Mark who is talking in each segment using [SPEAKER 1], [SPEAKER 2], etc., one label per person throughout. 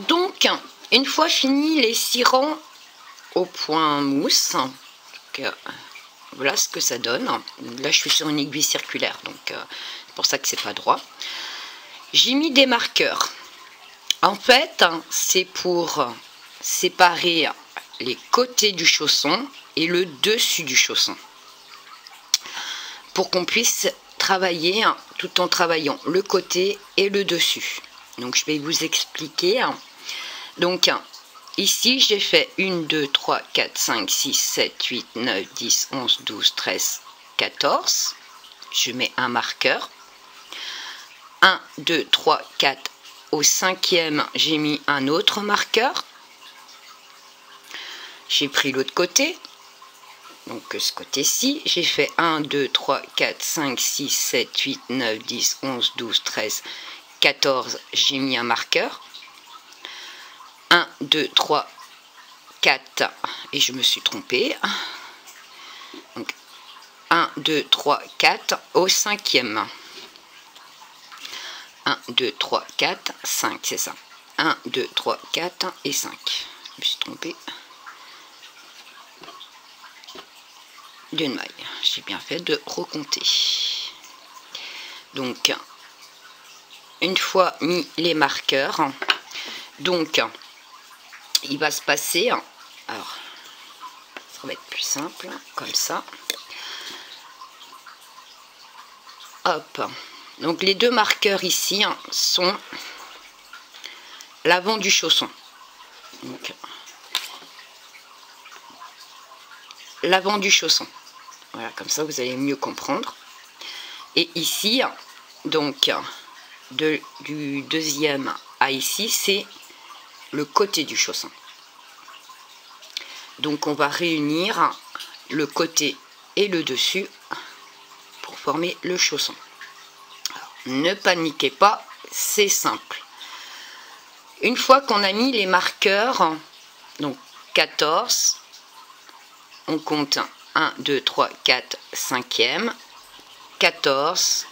[SPEAKER 1] Donc, une fois fini les 6 rangs au point mousse, donc, voilà ce que ça donne. Là, je suis sur une aiguille circulaire, donc c'est pour ça que c'est pas droit. J'ai mis des marqueurs. En fait, c'est pour séparer les côtés du chausson et le dessus du chausson, pour qu'on puisse travailler tout en travaillant le côté et le dessus. Donc, je vais vous expliquer. Donc, ici, j'ai fait 1, 2, 3, 4, 5, 6, 7, 8, 9, 10, 11, 12, 13, 14. Je mets un marqueur. 1, 2, 3, 4. Au 5e, j'ai mis un autre marqueur. J'ai pris l'autre côté. Donc, ce côté-ci, j'ai fait 1, 2, 3, 4, 5, 6, 7, 8, 9, 10, 11, 12, 13, 14. J'ai mis un marqueur. 1, 2, 3, 4, et je me suis trompée. Donc, 1, 2, 3, 4 au 5e. 1, 2, 3, 4, 5, c'est ça. 1, 2, 3, 4 et 5. Je me suis trompée d'une maille. J'ai bien fait de recompter. Donc, une fois mis les marqueurs, donc, il va se passer, alors, ça va être plus simple, comme ça. Hop. Donc, les deux marqueurs ici sont l'avant du chausson. Donc, l'avant du chausson. Voilà, comme ça, vous allez mieux comprendre. Et ici, donc, du deuxième à ici, c'est le côté du chausson. Donc, on va réunir le côté et le dessus pour former le chausson. Alors, ne paniquez pas, c'est simple. Une fois qu'on a mis les marqueurs, donc 14, on compte 1, 2, 3, 4, 5e, 14,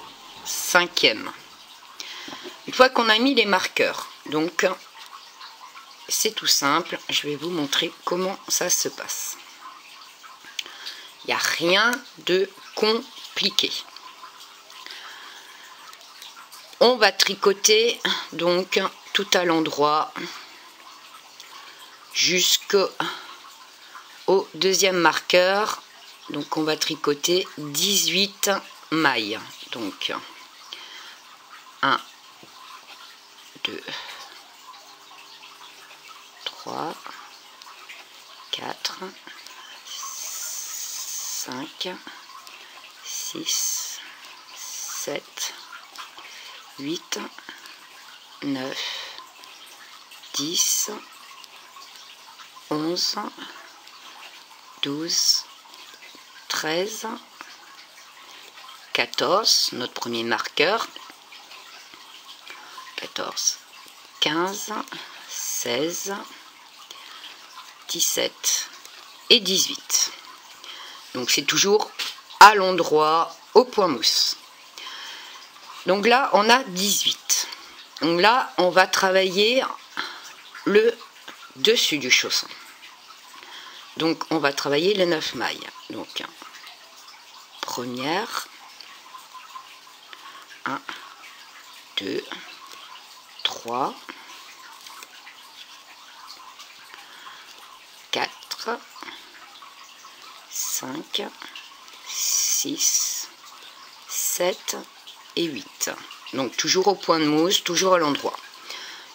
[SPEAKER 1] 5e. Une fois qu'on a mis les marqueurs, donc c'est tout simple, je vais vous montrer comment ça se passe. Il n'y a rien de compliqué. On va tricoter donc tout à l'endroit jusqu'au deuxième marqueur. Donc on va tricoter 18 mailles. Donc 1, 2, 3, 4, 5, 6, 7, 8, 9, 10, 11, 12, 13, 14, notre premier marqueur, 14, 15, 16, 17 et 18. Donc c'est toujours à l'endroit au point mousse. Donc là on a 18. Donc là on va travailler le dessus du chausson. Donc on va travailler les 9 mailles. Donc première, 1, 2, 3, 4, 5, 6, 7 et 8. Donc toujours au point de mousse, toujours à l'endroit.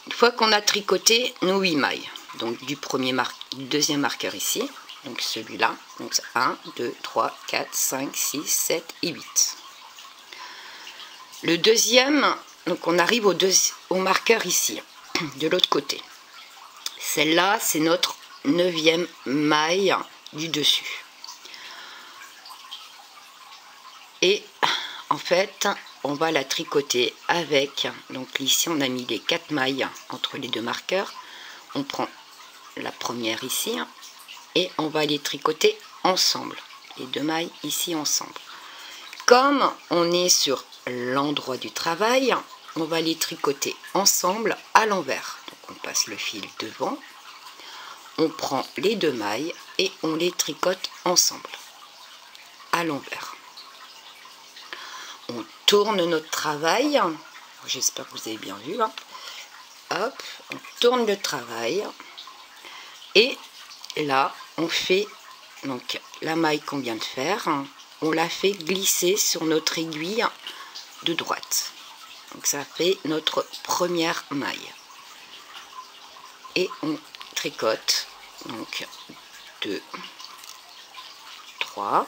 [SPEAKER 1] Une fois qu'on a tricoté nos 8 mailles, donc du deuxième marqueur ici, donc celui-là, donc 1, 2, 3, 4, 5, 6, 7 et 8. Le deuxième, donc on arrive au marqueur ici, de l'autre côté. Celle-là, c'est notre 9e maille du dessus. Et en fait, on va la tricoter avec, donc ici on a mis les 4 mailles entre les deux marqueurs. On prend la première ici et on va les tricoter ensemble, les 2 mailles ici ensemble. Comme on est sur l'endroit du travail, on va les tricoter ensemble à l'envers. Donc on passe le fil devant, on prend les 2 mailles et on les tricote ensemble à l'envers. On tourne notre travail, j'espère que vous avez bien vu, hein. Hop, on tourne le travail et là on fait donc la maille qu'on vient de faire, on la fait glisser sur notre aiguille de droite. Donc ça fait notre première maille. Et on tricote donc 2, 3,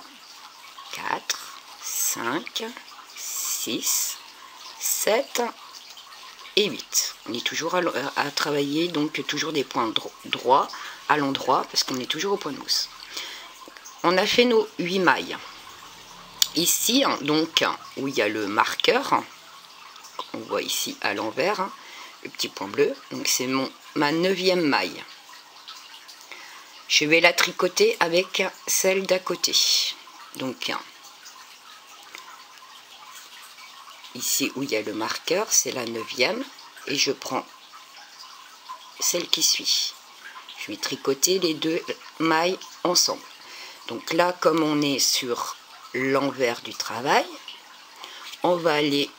[SPEAKER 1] 4, 5, 6, 7 et 8. On est toujours à travailler, donc toujours des points droits à l'endroit parce qu'on est toujours au point de mousse. On a fait nos 8 mailles. Ici, donc, où il y a le marqueur, on voit ici à l'envers, le petit point bleu, donc c'est ma 9e maille. Je vais la tricoter avec celle d'à côté. Donc, ici où il y a le marqueur, c'est la 9e, et je prends celle qui suit. Je vais tricoter les 2 mailles ensemble. Donc là, comme on est sur l'envers du travail, on va aller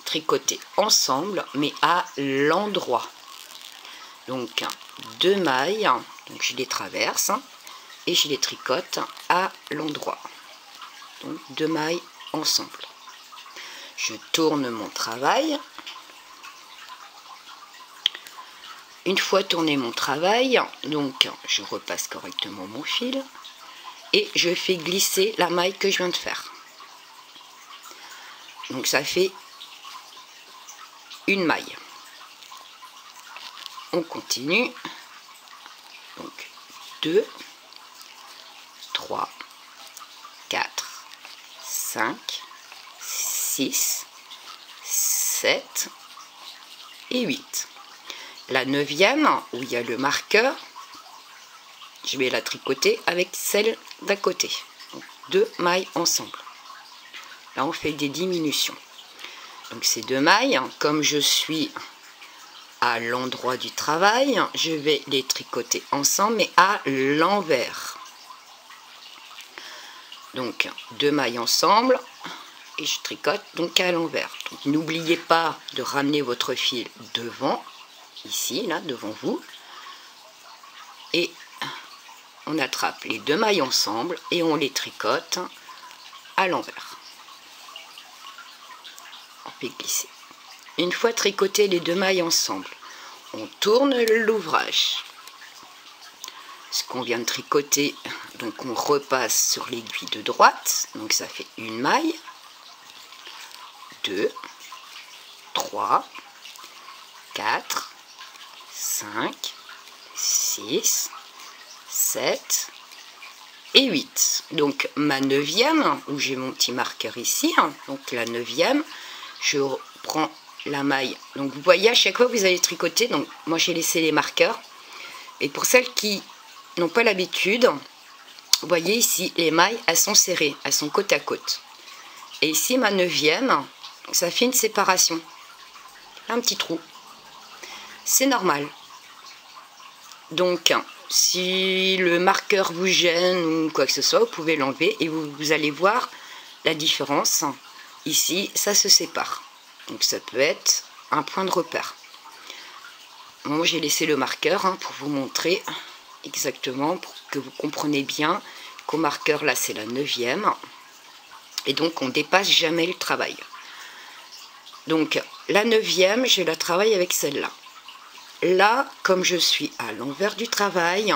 [SPEAKER 1] tricoter ensemble, mais à l'endroit. Donc 2 mailles, donc je les traverse et je les tricote à l'endroit. Donc 2 mailles ensemble. Je tourne mon travail. Une fois tourné mon travail, donc je repasse correctement mon fil et je fais glisser la maille que je viens de faire. Donc ça fait une maille. On continue. Donc 2, 3, 4, 5, 6, 7 et 8. La 9e, où il y a le marqueur, je vais la tricoter avec celle d'à côté. Donc 2 mailles ensemble. Là, on fait des diminutions. Donc ces 2 mailles, comme je suis à l'endroit du travail, je vais les tricoter ensemble, mais à l'envers. Donc 2 mailles ensemble, et je tricote donc à l'envers. Donc n'oubliez pas de ramener votre fil devant, ici, là, devant vous, et on attrape les 2 mailles ensemble et on les tricote à l'envers. On fait glisser. Une fois tricoté les 2 mailles ensemble, on tourne l'ouvrage. Ce qu'on vient de tricoter, donc on repasse sur l'aiguille de droite, donc ça fait une maille, 2, 3, 4, 5, 6, 7 et 8. Donc ma 9e, où j'ai mon petit marqueur ici, donc la 9e, je prends la maille. Donc vous voyez, à chaque fois vous allez tricoter, donc moi j'ai laissé les marqueurs. Et pour celles qui n'ont pas l'habitude, vous voyez ici, les mailles, elles sont serrées, elles sont côte à côte. Et ici, ma 9e, ça fait une séparation. Un petit trou. C'est normal. Donc, si le marqueur vous gêne ou quoi que ce soit, vous pouvez l'enlever et vous allez voir la différence. Ici, ça se sépare. Donc, ça peut être un point de repère. Moi, j'ai laissé le marqueur pour vous montrer exactement, pour que vous compreniez bien qu'au marqueur, là, c'est la 9e. Et donc, on ne dépasse jamais le travail. Donc, la 9e, je la travaille avec celle-là. Là, comme je suis à l'envers du travail,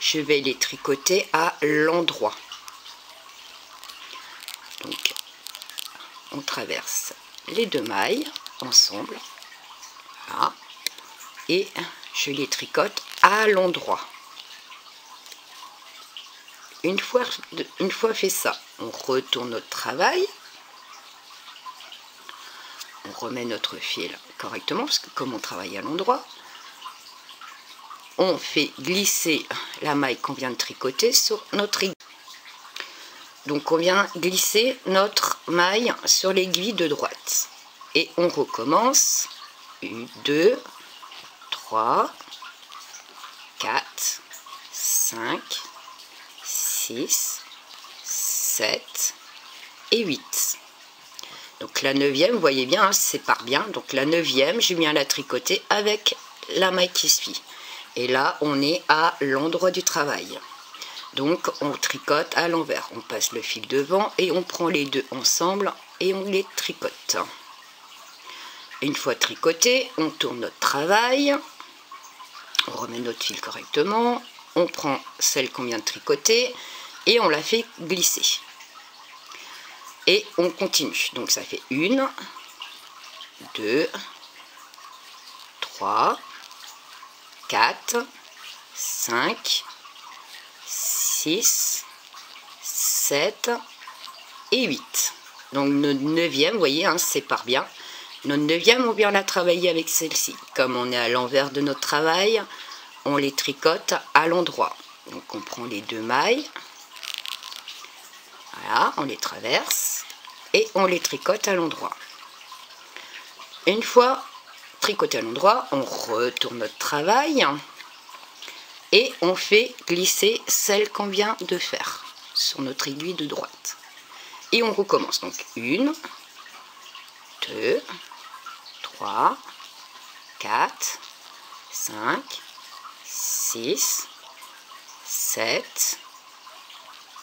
[SPEAKER 1] je vais les tricoter à l'endroit. Donc, on traverse les 2 mailles ensemble. Voilà. Et je les tricote à l'endroit. Une fois fait ça, on retourne notre travail. On remet notre fil correctement, parce que comme on travaille à l'endroit, on fait glisser la maille qu'on vient de tricoter sur notre aiguille. Donc on vient glisser notre maille sur l'aiguille de droite. Et on recommence. 1, 2, 3, 4, 5, 6, 7 et 8. Donc la 9e, vous voyez bien, hein, se sépare bien. Donc la 9e, je viens la tricoter avec la maille qui suit. Et là, on est à l'endroit du travail. Donc on tricote à l'envers. On passe le fil devant et on prend les deux ensemble et on les tricote. Une fois tricoté, on tourne notre travail. On remet notre fil correctement. On prend celle qu'on vient de tricoter et on la fait glisser. Et on continue. Donc ça fait 1, 2, 3, 4, 5, 6, 7 et 8. Donc notre 9e, vous voyez, hein, se sépare bien. Notre 9e, on vient la travailler avec celle-ci. Comme on est à l'envers de notre travail, on les tricote à l'endroit. Donc on prend les deux mailles. Voilà, on les traverse et on les tricote à l'endroit. Une fois tricoté à l'endroit, on retourne notre travail et on fait glisser celle qu'on vient de faire sur notre aiguille de droite. Et on recommence. Donc 1, 2, 3, 4, 5, 6, 7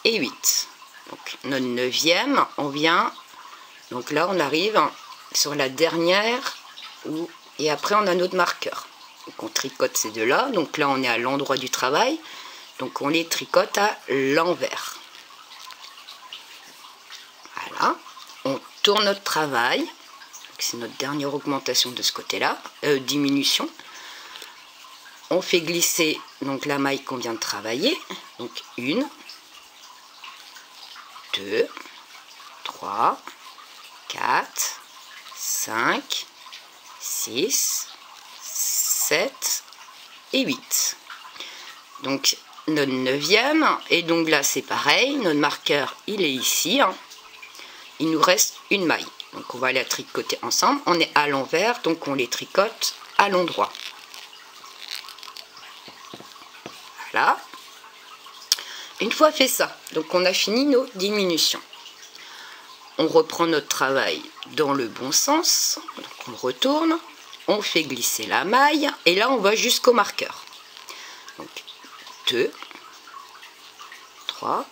[SPEAKER 1] et 8. Donc notre 9e, on vient, donc là on arrive sur la dernière, et après on a notre marqueur. Donc on tricote ces deux-là, donc là on est à l'endroit du travail, donc on les tricote à l'envers. Voilà, on tourne notre travail, c'est notre dernière augmentation de ce côté-là, diminution. On fait glisser donc la maille qu'on vient de travailler, donc 1, 2, 3, 4, 5, 6, 7 et 8. Donc notre 9e, et donc là c'est pareil, notre marqueur il est ici, hein. Il nous reste une maille. Donc on va la tricoter ensemble, on est à l'envers, donc on les tricote à l'endroit. Voilà. Une fois fait ça, donc on a fini nos diminutions. On reprend notre travail dans le bon sens, donc on retourne, on fait glisser la maille, et là on va jusqu'au marqueur. Donc 2, 3,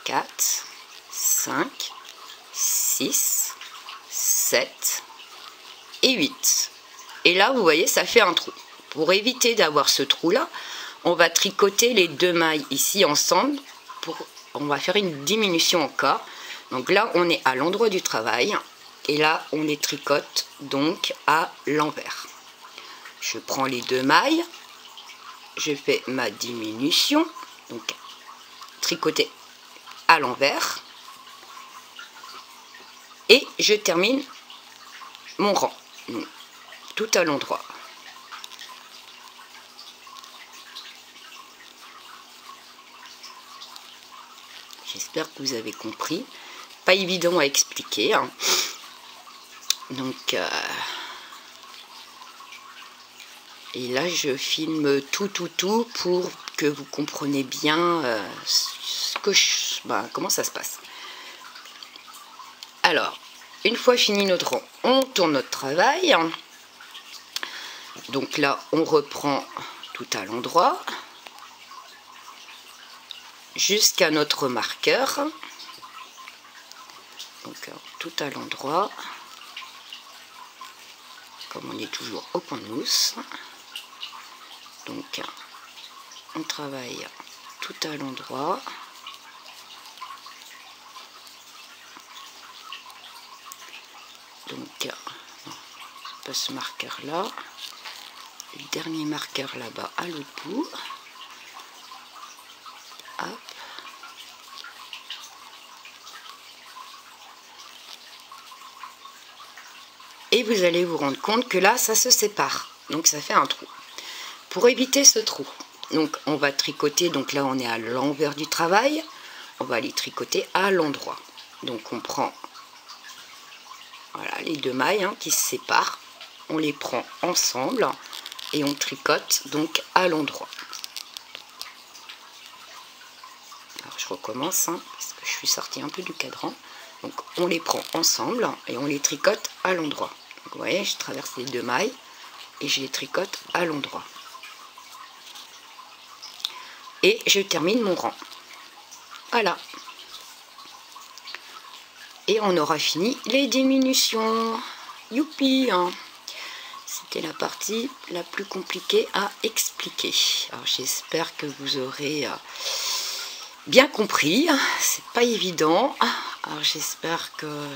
[SPEAKER 1] 4, 5, 6, 7 et 8. Et là vous voyez ça fait un trou. Pour éviter d'avoir ce trou là, on va tricoter les deux mailles ici ensemble, on va faire une diminution encore. Donc là on est à l'endroit du travail et là on les tricote donc à l'envers. Je prends les deux mailles, je fais ma diminution, donc tricoter à l'envers, et je termine mon rang, donc, tout à l'endroit. J'espère que vous avez compris. Pas évident à expliquer, hein. Donc, et là, je filme tout pour que vous compreniez bien comment ça se passe. Alors, une fois fini notre rang, on tourne notre travail. Donc là, on reprend tout à l'endroit jusqu'à notre marqueur. Donc tout à l'endroit, comme on est toujours au point de mousse. Donc on travaille tout à l'endroit. Donc pas ce marqueur là, le dernier marqueur là-bas à l'autre bout. Hop. Et vous allez vous rendre compte que là, ça se sépare. Donc, ça fait un trou. Pour éviter ce trou, donc on va tricoter. Donc là, on est à l'envers du travail. On va les tricoter à l'endroit. Donc, on prend voilà, les deux mailles qui se séparent. On les prend ensemble. et on tricote donc à l'endroit. Alors je recommence hein, parce que je suis sortie un peu du cadran. Donc on les prend ensemble et on les tricote à l'endroit. Vous voyez, je traverse les 2 mailles et je les tricote à l'endroit. Et je termine mon rang. Voilà. Et on aura fini les diminutions. Youpi hein. C'était la partie la plus compliquée à expliquer. Alors j'espère que vous aurez bien compris. C'est pas évident. Alors j'espère que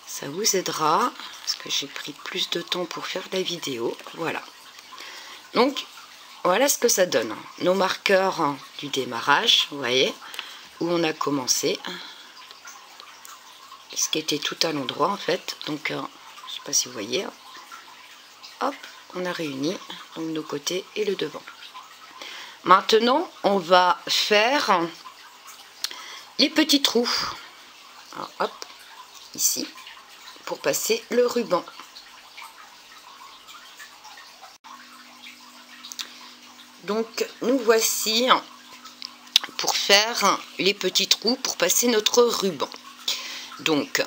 [SPEAKER 1] ça vous aidera. Parce que j'ai pris plus de temps pour faire la vidéo. Voilà. Donc voilà ce que ça donne. Nos marqueurs du démarrage. Vous voyez. Où on a commencé. Ce qui était tout à l'endroit en fait. Donc je sais pas si vous voyez. Hop, on a réuni donc nos côtés et le devant. Maintenant, on va faire les petits trous. Alors, hop, ici, pour passer le ruban. Donc, nous voici pour faire les petits trous pour passer notre ruban. Donc,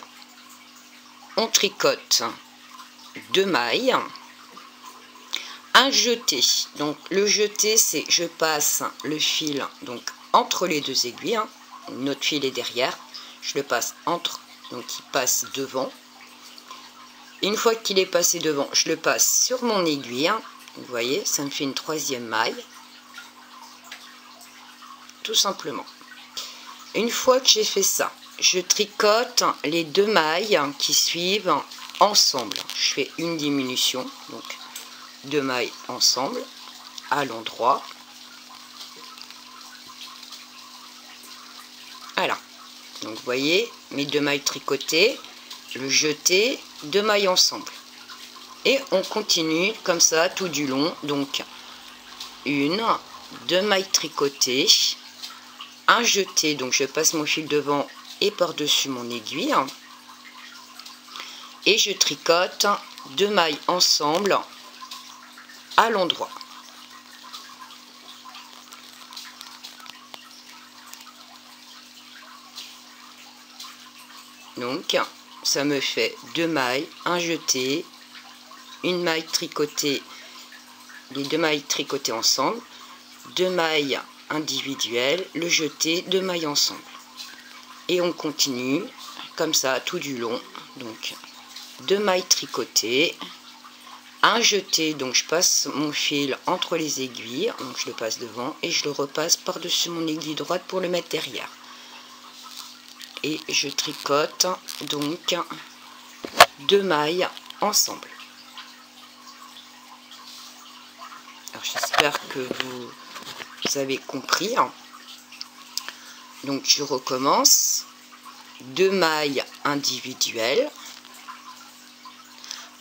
[SPEAKER 1] on tricote 2 mailles. Un jeté, donc le jeté c'est je passe le fil donc entre les 2 aiguilles, hein. Notre fil est derrière, je le passe entre, donc il passe devant. Une fois qu'il est passé devant, je le passe sur mon aiguille, hein. Vous voyez, ça me fait une 3e maille, tout simplement. Une fois que j'ai fait ça, je tricote les 2 mailles qui suivent ensemble. Je fais une diminution, donc 2 mailles ensemble à l'endroit. Voilà. Donc vous voyez mes 2 mailles tricotées, le jeté, 2 mailles ensemble. Et on continue comme ça tout du long. Donc 1, 2 mailles tricotées, un jeté, donc je passe mon fil devant et par-dessus mon aiguille. Et je tricote 2 mailles ensemble à l'endroit. Donc ça me fait 2 mailles, un jeté, une maille tricotée, les 2 mailles tricotées ensemble, 2 mailles individuelles, le jeté, 2 mailles ensemble. Et on continue comme ça tout du long. Donc 2 mailles tricotées, un jeté, donc je passe mon fil entre les aiguilles, donc je le passe devant et je le repasse par-dessus mon aiguille droite pour le mettre derrière. Et je tricote donc 2 mailles ensemble. Alors j'espère que vous avez compris. Donc je recommence. 2 mailles individuelles.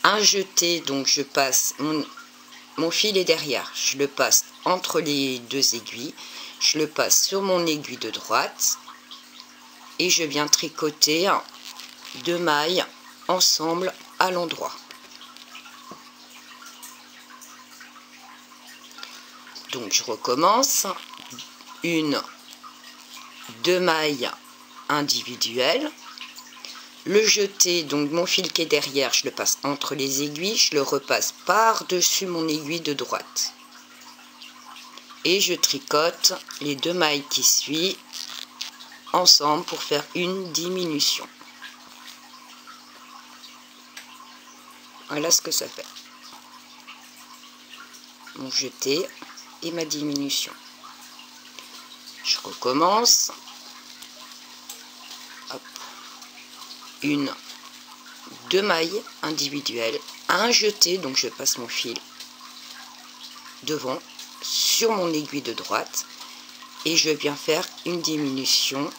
[SPEAKER 1] Un jeté, donc je passe mon fil est derrière, je le passe entre les 2 aiguilles, je le passe sur mon aiguille de droite et je viens tricoter 2 mailles ensemble à l'endroit. Donc je recommence. 1, 2 mailles individuelles. Le jeté, donc mon fil qui est derrière, je le passe entre les aiguilles, je le repasse par-dessus mon aiguille de droite. Et je tricote les 2 mailles qui suivent ensemble pour faire une diminution. Voilà ce que ça fait. Mon jeté et ma diminution. Je recommence. Hop. 1, 2 mailles individuelles, un jeté, donc je passe mon fil devant sur mon aiguille de droite et je viens faire une diminution,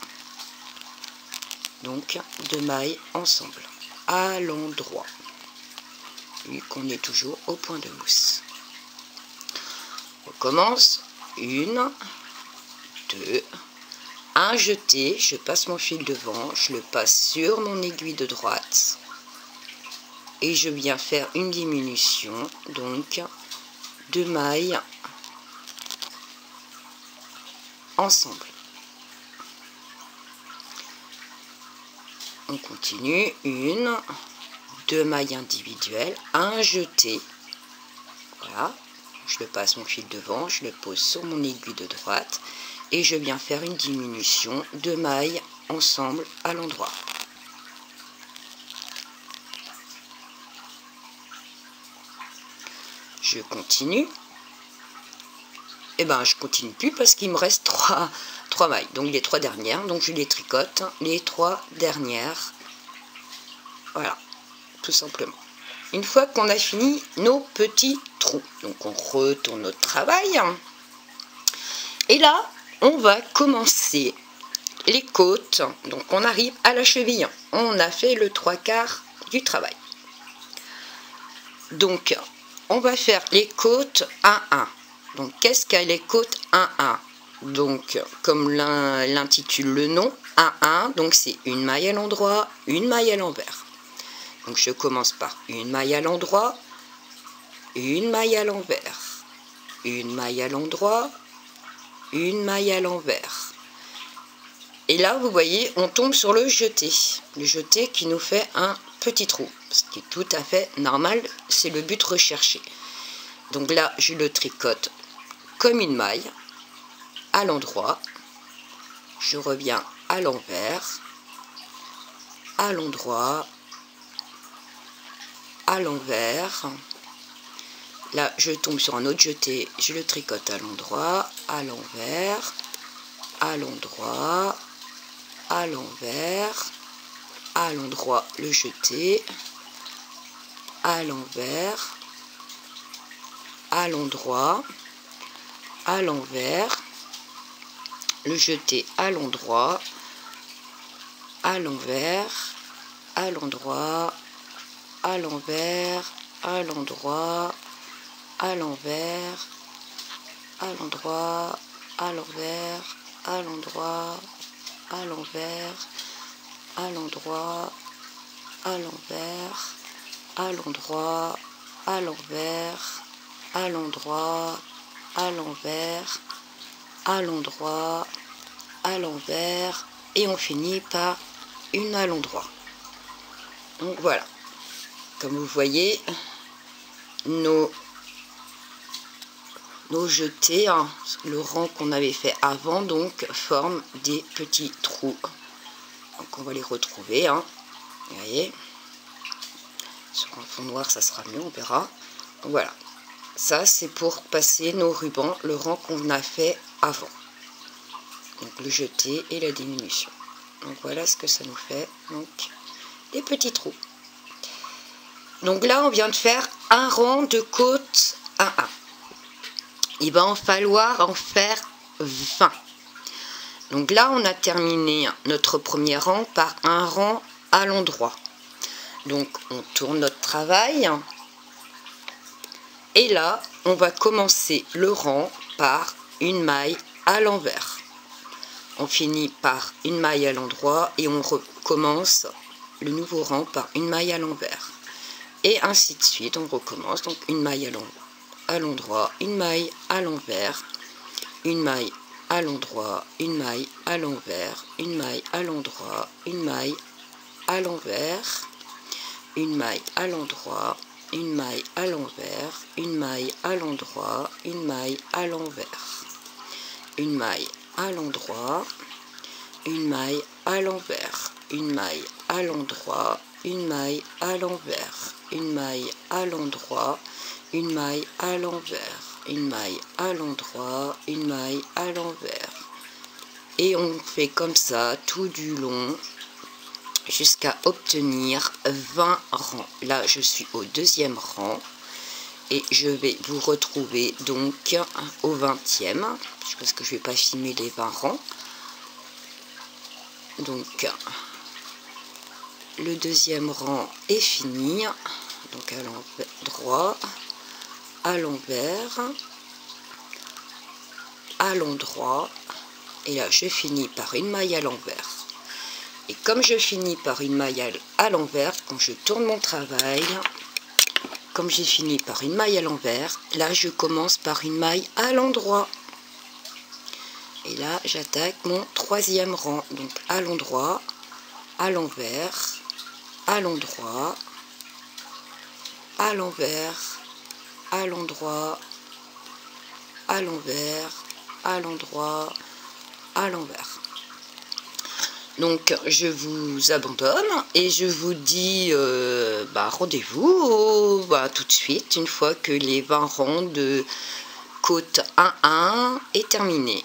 [SPEAKER 1] donc 2 mailles ensemble à l'endroit, vu qu'on est toujours au point de mousse. On recommence. 1, 2, un jeté, je passe mon fil devant, je le passe sur mon aiguille de droite et je viens faire une diminution, donc 2 mailles ensemble. On continue, 1, 2 mailles individuelles, un jeté, voilà, je le passe mon fil devant, je le pose sur mon aiguille de droite et je viens faire une diminution, 2 mailles ensemble à l'endroit. Je continue. Et ben je continue plus parce qu'il me reste 3 mailles, donc les 3 dernières, donc je les tricote, les 3 dernières, voilà, tout simplement. Une fois qu'on a fini nos petits trous, donc on retourne notre travail, et là on va commencer les côtes, donc on arrive à la cheville, on a fait le 3/4 du travail. Donc on va faire les côtes 1-1. Donc qu'est-ce qu'est les côtes 1-1? Donc comme l'intitule le nom, 1-1, donc c'est une maille à l'endroit, une maille à l'envers. Donc je commence par une maille à l'endroit, une maille à l'envers, une maille à l'endroit, une maille à l'envers. Et là vous voyez on tombe sur le jeté qui nous fait un petit trou, ce qui est tout à fait normal, c'est le but recherché. Donc là je le tricote comme une maille à l'endroit, je reviens à l'envers, à l'endroit, à l'envers. Là je tombe sur un autre jeté, je le tricote à l'endroit, à l'envers, à l'endroit, à l'envers, à l'endroit le jeté, à l'envers, à l'endroit, à l'envers, le jeté à l'endroit, à l'envers, à l'endroit, à l'envers, à l'endroit, à l'envers, à l'endroit, à l'envers, à l'endroit, à l'envers, à l'endroit, à l'envers, à l'endroit, à l'envers, à l'endroit, à l'envers, à l'endroit, à l'envers, et on finit par une à l'endroit. Donc voilà, comme vous voyez, nos jetés, hein, le rang qu'on avait fait avant, donc forment des petits trous. Donc on va les retrouver, hein. Vous voyez, sur un fond noir ça sera mieux, on verra. Donc voilà, ça c'est pour passer nos rubans, le rang qu'on a fait avant. Donc le jeté et la diminution. Donc voilà ce que ça nous fait, donc des petits trous. Donc là on vient de faire un rang de côte 1-1. Il va en falloir en faire 20. Donc là on a terminé notre premier rang par un rang à l'endroit. Donc on tourne notre travail. Et là, on va commencer le rang par une maille à l'envers. On finit par une maille à l'endroit et on recommence le nouveau rang par une maille à l'envers. Et ainsi de suite, on recommence. Donc une maille à l'endroit, une maille à l'envers, une maille à l'endroit, une maille à l'envers, une maille à l'endroit, une maille à l'envers, une maille à l'endroit, une maille à l'envers, une maille à l'endroit, une maille à l'envers, une maille à l'endroit, une maille à l'envers, une maille à l'endroit, une maille à l'envers, une maille à l'endroit, une maille à l'envers, une maille à l'endroit, une maille à l'envers. Et on fait comme ça tout du long jusqu'à obtenir 20 rangs. Là, je suis au deuxième rang et je vais vous retrouver donc au 20e, parce que je ne vais pas filmer les 20 rangs. Donc, le deuxième rang est fini. Donc, à l'endroit, à l'envers, à l'endroit. Et là, je finis par une maille à l'envers. Et comme je finis par une maille à l'envers, quand je tourne mon travail, comme j'ai fini par une maille à l'envers, là je commence par une maille à l'endroit. Et là j'attaque mon troisième rang. Donc à l'endroit, à l'envers, à l'endroit, à l'envers, à l'endroit, à l'envers, à l'endroit, à l'envers. Donc je vous abandonne et je vous dis rendez-vous tout de suite une fois que les 20 rangs de côte 1-1 est terminé.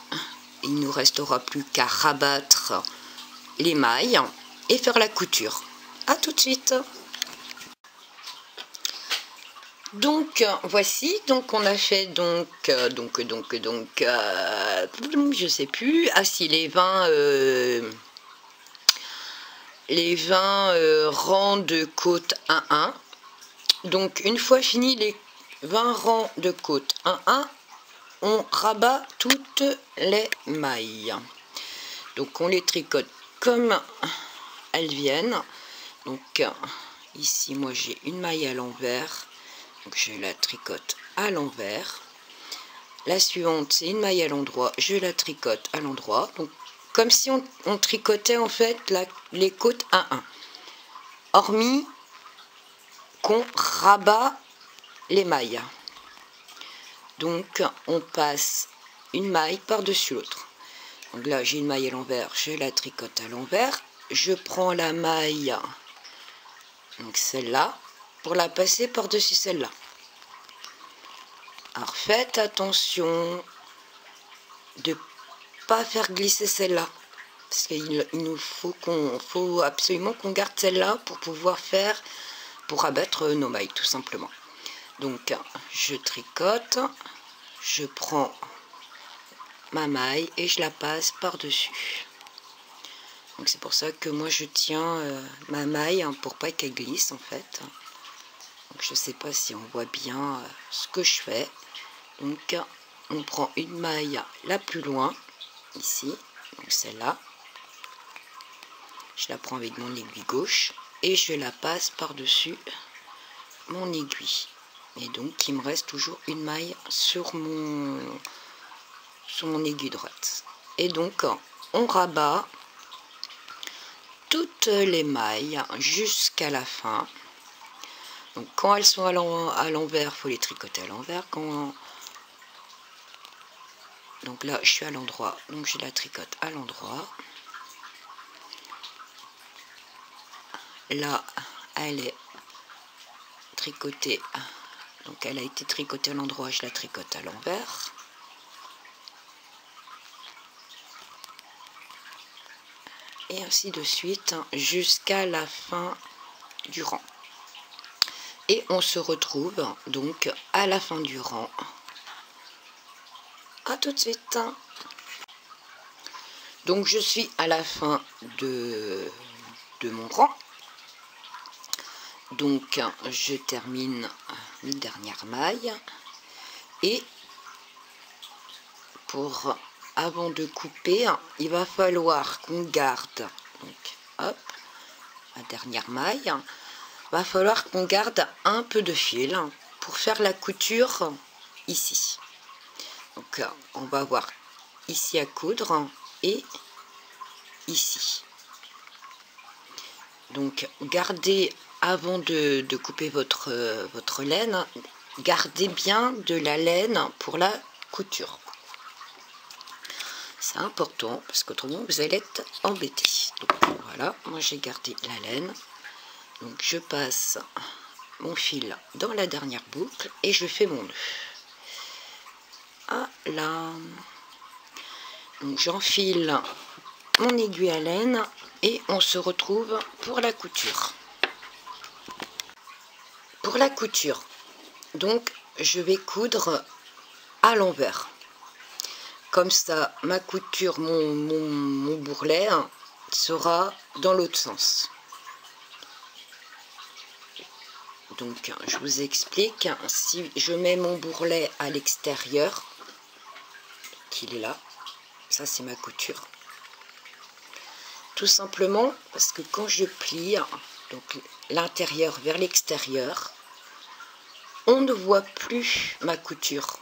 [SPEAKER 1] Il ne nous restera plus qu'à rabattre les mailles et faire la couture. A tout de suite. Donc voici, donc on a fait je sais plus, si les 20 rangs de côte 1-1. Donc une fois fini les 20 rangs de côte 1-1, on rabat toutes les mailles. Donc on les tricote comme elles viennent. Donc ici moi j'ai une maille à l'envers, donc je la tricote à l'envers. La suivante c'est une maille à l'endroit, je la tricote à l'endroit. Donc comme si on tricotait en fait les côtes 1-1, hormis qu'on rabat les mailles. Donc on passe une maille par-dessus l'autre. Donc là j'ai une maille à l'envers, je la tricote à l'envers. Je prends la maille, donc celle-là, pour la passer par-dessus celle-là. Alors faites attention de pas faire glisser celle-là, parce qu'il nous faut absolument qu'on garde celle-là pour pouvoir pour abattre nos mailles tout simplement. Donc je tricote, je prends ma maille et je la passe par-dessus. Donc c'est pour ça que moi je tiens ma maille pour pas qu'elle glisse en fait. Donc je sais pas si on voit bien ce que je fais. Donc on prend une maille la plus loin ici, donc celle-là. Je la prends avec mon aiguille gauche et je la passe par-dessus mon aiguille. Et donc il me reste toujours une maille sur mon aiguille droite. Et donc on rabat toutes les mailles jusqu'à la fin. Donc quand elles sont à l'envers, il faut les tricoter à l'envers. Donc là je suis à l'endroit, donc je la tricote à l'endroit. Là elle est tricotée, donc elle a été tricotée à l'endroit, je la tricote à l'envers. Et ainsi de suite jusqu'à la fin du rang. Et on se retrouve donc à la fin du rang. A tout de suite. Donc je suis à la fin de mon rang. Donc je termine une dernière maille. Et avant de couper, il va falloir qu'on garde, donc hop, la dernière maille, va falloir qu'on garde un peu de fil pour faire la couture ici. Donc on va avoir ici à coudre et ici. Donc gardez, avant de couper votre laine, gardez bien de la laine pour la couture. C'est important parce qu'autrement vous allez être embêté. Donc voilà, moi j'ai gardé la laine. Donc je passe mon fil dans la dernière boucle et je fais mon nœud. Ah là. Donc j'enfile mon aiguille à laine et on se retrouve pour la couture. Pour la couture, donc je vais coudre à l'envers. Comme ça, ma couture, mon bourrelet sera dans l'autre sens. Donc, je vous explique. Si je mets mon bourrelet à l'extérieur, qu'il est là, ça c'est ma couture. Tout simplement parce que quand je plie, donc l'intérieur vers l'extérieur, on ne voit plus ma couture.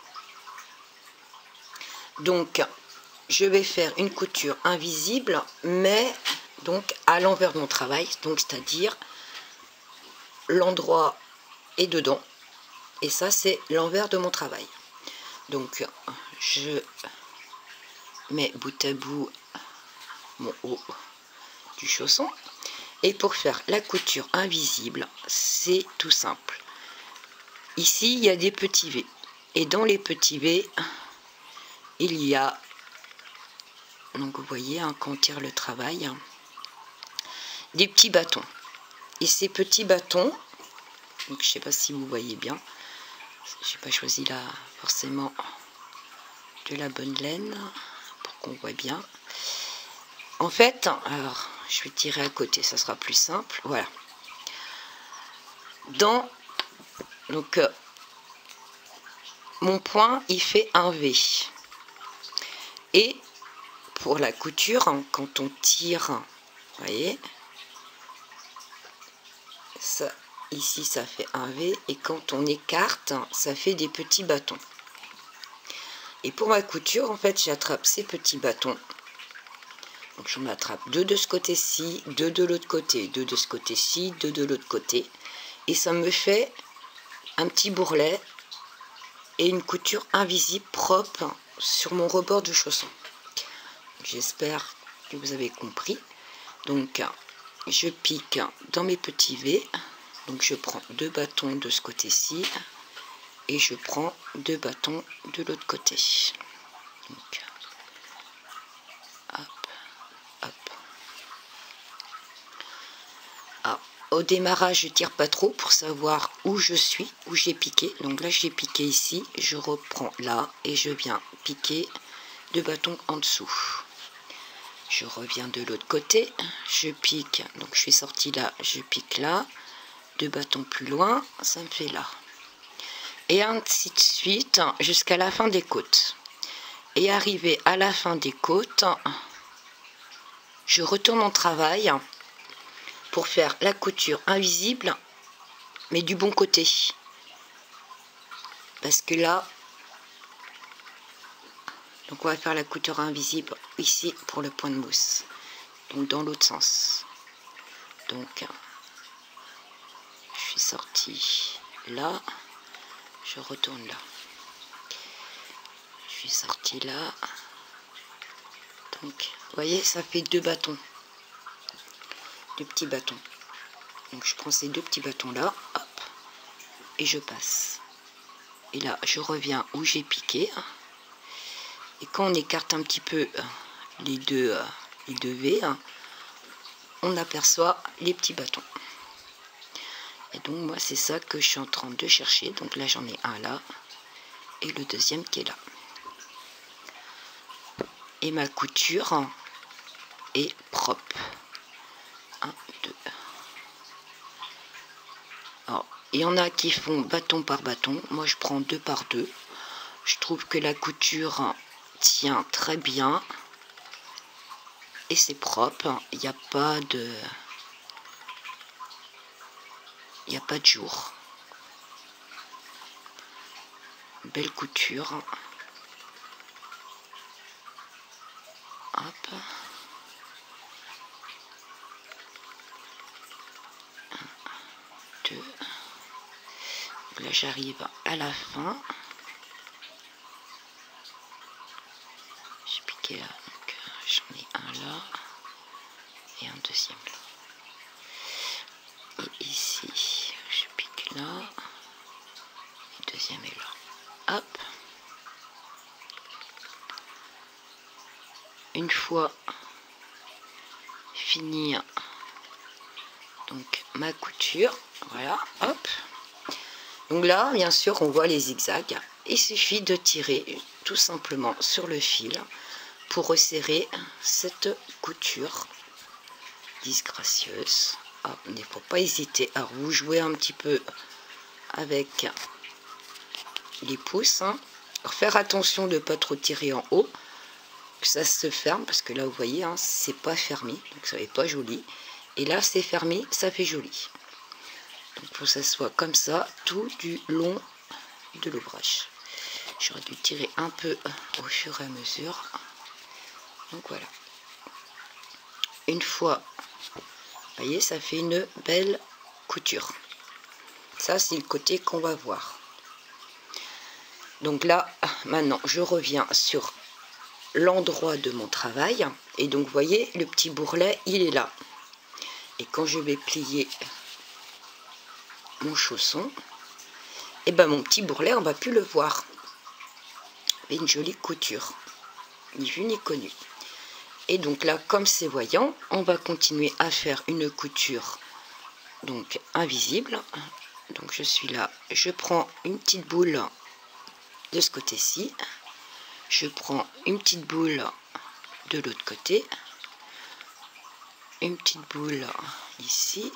[SPEAKER 1] Donc je vais faire une couture invisible, mais donc à l'envers de mon travail, donc c'est-à-dire l'endroit est dedans, et ça c'est l'envers de mon travail. Donc je mets bout à bout mon haut du chausson, et pour faire la couture invisible, c'est tout simple. Ici il y a des petits V, et dans les petits V il y a, donc vous voyez hein, quand on tire le travail, hein, des petits bâtons, et ces petits bâtons, donc je sais pas si vous voyez bien, j'ai pas choisi là forcément de la bonne laine pour qu'on voit bien. En fait, alors je vais tirer à côté, ça sera plus simple. Voilà. Donc mon point il fait un V, et pour la couture hein, quand on tire, vous voyez, ça ici ça fait un V, et quand on écarte ça fait des petits bâtons. Et pour ma couture en fait j'attrape ces petits bâtons, donc j'en attrape deux de ce côté-ci, deux de l'autre côté, deux de ce côté-ci, deux de l'autre côté, et ça me fait un petit bourrelet et une couture invisible propre sur mon rebord de chausson. J'espère que vous avez compris. Donc je pique dans mes petits V, donc je prends deux bâtons de ce côté-ci et je prends deux bâtons de l'autre côté. Donc, hop, hop. Ah, au démarrage je tire pas trop pour savoir où je suis, où j'ai piqué. Donc là j'ai piqué ici, je reprends là et je viens piquer deux bâtons en dessous. Je reviens de l'autre côté, je pique, donc je suis sortie là, je pique là, deux bâtons plus loin, ça me fait là. Et ainsi de suite jusqu'à la fin des côtes. Et arrivé à la fin des côtes, je retourne en travail pour faire la couture invisible, mais du bon côté. Parce que là, donc on va faire la couture invisible ici pour le point de mousse. Donc dans l'autre sens. Donc je suis sortie là, je retourne là. Je suis sortie là. Donc vous voyez, ça fait deux bâtons. Deux petits bâtons. Donc je prends ces deux petits bâtons là, hop, et je passe. Et là je reviens où j'ai piqué. Et quand on écarte un petit peu les deux V, on aperçoit les petits bâtons. Et donc moi c'est ça que je suis en train de chercher. Donc là j'en ai un là et le deuxième qui est là. Et ma couture est propre. 1, 2. Alors, il y en a qui font bâton par bâton. Moi je prends deux par deux. Je trouve que la couture tient très bien. Et c'est propre. Il n'y a pas de... Il n'y a pas de jour. Belle couture. Hop. 1, 2. Donc là j'arrive à la fin. J'ai piqué là. Donc j'en ai un là. Et un deuxième là. Et ici, je pique là. Le deuxième est là. Hop. Une fois fini donc ma couture, voilà, hop. Donc là, bien sûr, on voit les zigzags. Il suffit de tirer tout simplement sur le fil pour resserrer cette couture disgracieuse. Ah, il ne faut pas hésiter. Alors, vous jouez un petit peu avec les pouces. Hein. Alors, faire attention de ne pas trop tirer en haut, que ça se ferme, parce que là, vous voyez, hein, c'est pas fermé, donc ça n'est pas joli. Et là, c'est fermé, ça fait joli. Donc il faut que ça soit comme ça tout du long de l'ouvrage. J'aurais dû tirer un peu au fur et à mesure. Donc voilà. Une fois, vous voyez, ça fait une belle couture. Ça, c'est le côté qu'on va voir. Donc là, maintenant, je reviens sur l'endroit de mon travail. Et donc, vous voyez, le petit bourrelet, il est là. Et quand je vais plier mon chausson, et ben mon petit bourrelet, on va plus le voir. Et une jolie couture. Ni vu ni connu. Et donc là, comme c'est voyant, on va continuer à faire une couture donc invisible. Donc je suis là, je prends une petite boule de ce côté-ci, je prends une petite boule de l'autre côté, une petite boule ici,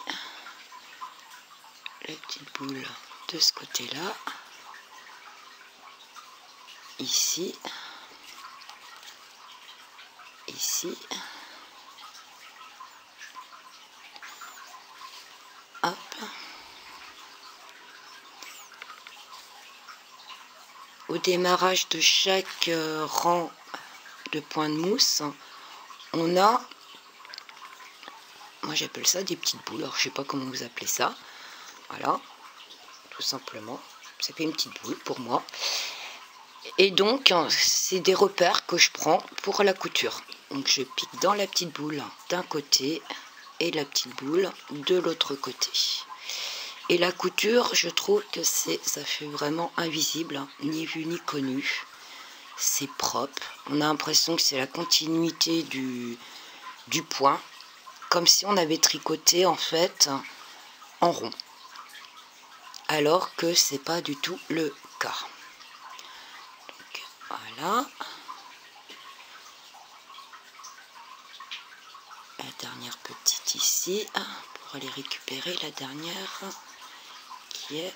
[SPEAKER 1] la petite boule de ce côté-là, ici, ici, hop. Au démarrage de chaque rang de points de mousse, on a, moi j'appelle ça des petites boules, alors je sais pas comment vous appelez ça, voilà, tout simplement, ça fait une petite boule pour moi. Et donc c'est des repères que je prends pour la couture. Donc je pique dans la petite boule d'un côté et la petite boule de l'autre côté. Et la couture, je trouve que ça fait vraiment invisible, ni vu ni connu. C'est propre. On a l'impression que c'est la continuité du point, comme si on avait tricoté en fait en rond. Alors que c'est pas du tout le cas. Donc, voilà. La dernière petite ici, pour aller récupérer la dernière qui est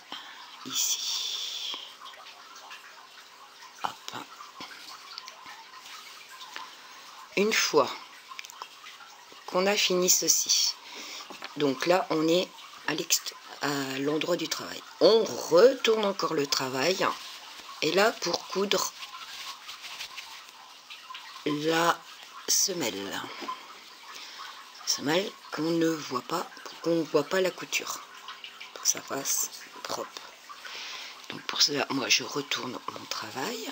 [SPEAKER 1] ici. Hop. Une fois qu'on a fini ceci, donc là on est à l'endroit du travail. On retourne encore le travail, et là pour coudre la semelle. Semelle qu'on ne voit pas, pour qu'on ne voit pas la couture, pour que ça fasse propre. Donc pour cela, moi je retourne mon travail.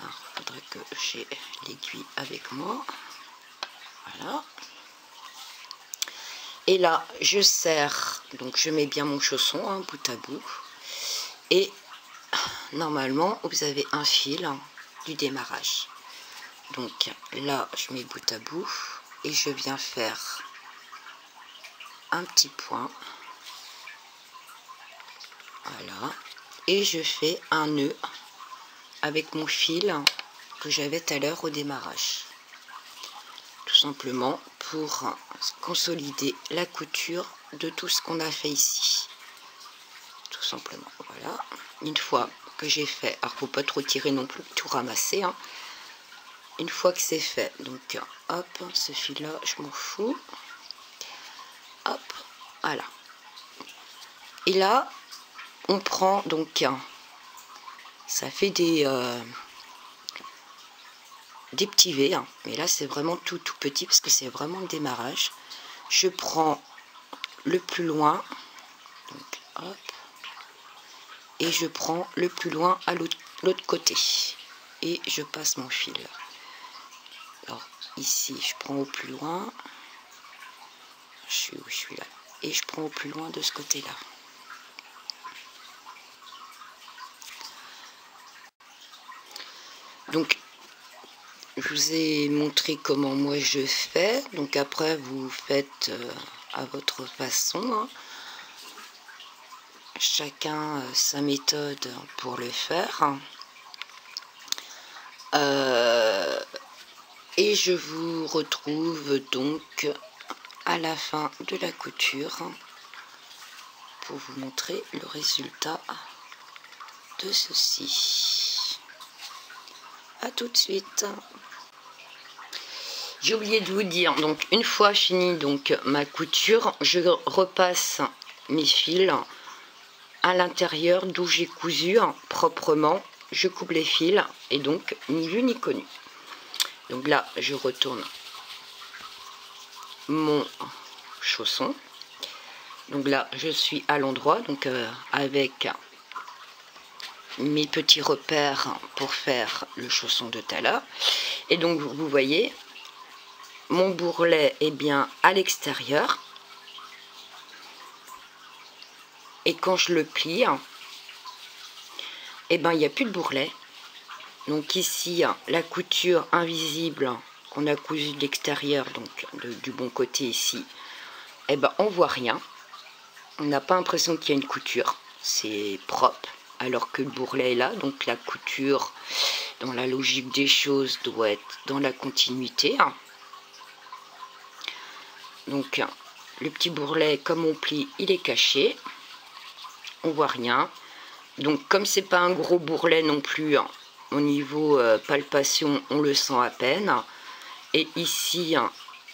[SPEAKER 1] Alors, il faudrait que j'ai l'aiguille avec moi. Voilà. Et là, je serre, donc je mets bien mon chausson bout à bout. Et normalement, vous avez un fil du démarrage. Donc là, je mets bout à bout et je viens faire un petit point. Voilà. Et je fais un nœud avec mon fil que j'avais tout à l'heure au démarrage. Tout simplement pour consolider la couture de tout ce qu'on a fait ici. Tout simplement. Voilà. Une fois que j'ai fait, alors faut pas trop tirer non plus, tout ramasser. Une fois que c'est fait, donc hop, ce fil là, je m'en fous. Hop, voilà. Et là, on prend donc, ça fait des petits V, mais là c'est vraiment tout petit parce que c'est vraiment le démarrage. Je prends le plus loin, donc hop, et je prends le plus loin à l'autre côté et je passe mon fil. Alors ici je prends au plus loin, je suis où je suis là, et je prends au plus loin de ce côté là. Donc je vous ai montré comment moi je fais, donc après vous faites à votre façon, chacun sa méthode pour le faire. Et je vous retrouve donc à la fin de la couture pour vous montrer le résultat de ceci. A tout de suite. J'ai oublié de vous dire, donc une fois fini donc ma couture, je repasse mes fils à l'intérieur d'où j'ai cousu proprement. Je coupe les fils et donc ni vu ni connu. Donc là je retourne mon chausson. Donc là je suis à l'endroit, donc avec mes petits repères pour faire le chausson de tout à l'heure. Et donc vous voyez, mon bourrelet est bien à l'extérieur. Et quand je le plie, et ben il n'y a plus de bourrelet. Donc ici, la couture invisible qu'on a cousue de l'extérieur, donc du bon côté ici, et ben on voit rien. On n'a pas l'impression qu'il y a une couture. C'est propre. Alors que le bourrelet est là, donc la couture, dans la logique des choses, doit être dans la continuité. Donc le petit bourrelet, comme on plie, il est caché. On voit rien. Donc comme c'est pas un gros bourrelet non plus, au niveau palpation, on le sent à peine. Et ici,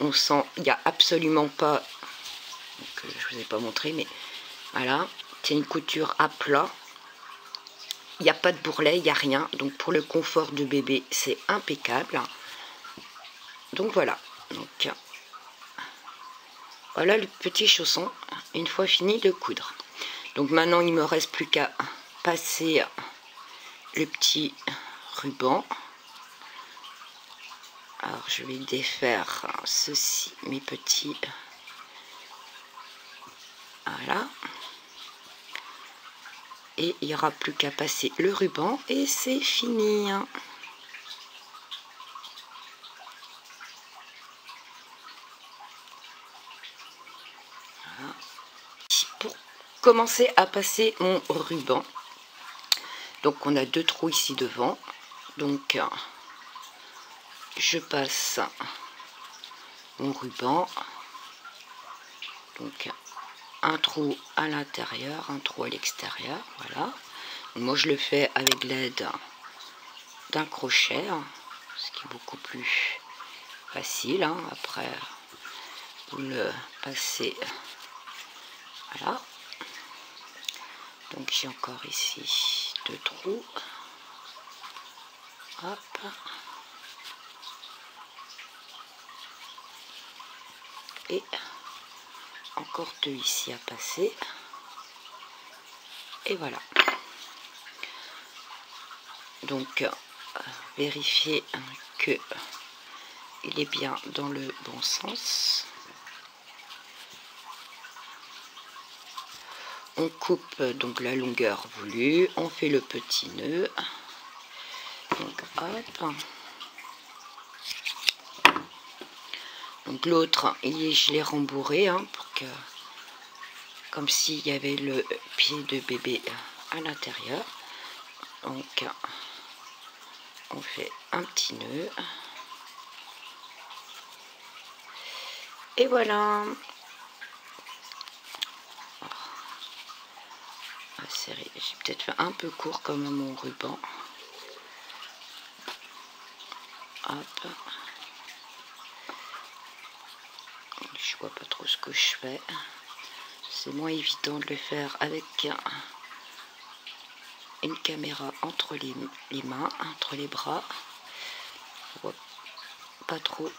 [SPEAKER 1] on sent, il n'y a absolument pas, donc, je vous ai pas montré, mais voilà, c'est une couture à plat. Il n'y a pas de bourrelet, il n'y a rien. Donc pour le confort de bébé, c'est impeccable. Donc voilà. Donc voilà le petit chausson, une fois fini de coudre. Donc maintenant, il me reste plus qu'à passer le petit ruban. Alors je vais défaire ceci, mes petits. Voilà. Et il n'y aura plus qu'à passer le ruban et c'est fini. Voilà. Pour commencer à passer mon ruban, donc on a 2 trous ici devant. Donc je passe mon ruban. Donc un trou à l'intérieur, un trou à l'extérieur, voilà. Moi je le fais avec l'aide d'un crochet, ce qui est beaucoup plus facile. Après vous le passez, voilà. Donc j'ai encore ici 2 trous, hop, et encore 2 ici à passer, et voilà. Donc vérifiez que il est bien dans le bon sens. On coupe donc la longueur voulue, on fait le petit nœud, donc hop. Donc l'autre, je l'ai rembourré pour que, comme s'il y avait le pied de bébé à l'intérieur. Donc on fait un petit nœud. Et voilà. J'ai peut-être fait un peu court comme mon ruban. Hop. Je vois pas trop ce que je fais. C'est moins évident de le faire avec une caméra entre les mains, entre les bras. Je vois pas trop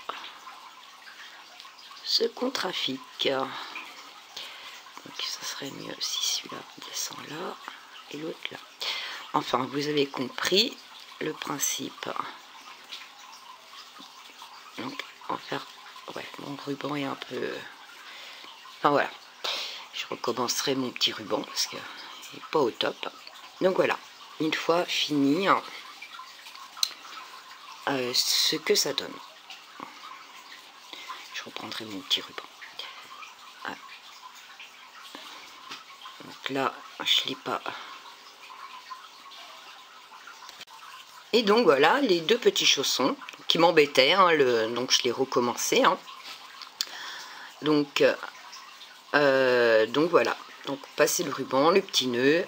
[SPEAKER 1] ce qu'on trafique. Donc ça serait mieux si celui-là descend là et l'autre là. Enfin, vous avez compris le principe. Donc on va faire, ouais, mon ruban est un peu, enfin voilà, je recommencerai mon petit ruban parce que il n'est pas au top. Donc voilà, une fois fini, ce que ça donne. Je reprendrai mon petit ruban. Ah. Donc là, je l'ai pas. Et donc voilà les 2 petits chaussons qui m'embêtaient, donc je l'ai recommencé. Donc voilà, donc passer le ruban, le petit nœud,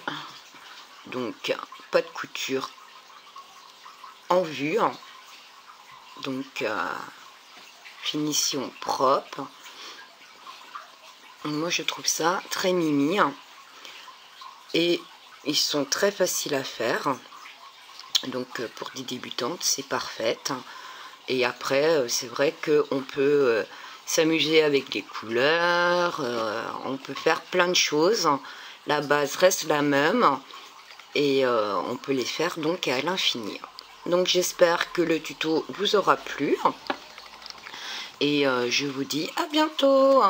[SPEAKER 1] donc pas de couture en vue, donc finition propre. Moi je trouve ça très mimi et ils sont très faciles à faire, donc pour des débutantes c'est parfait. Et après c'est vrai qu'on peut s'amuser avec les couleurs, on peut faire plein de choses, la base reste la même et on peut les faire donc à l'infini. Donc j'espère que le tuto vous aura plu et je vous dis à bientôt.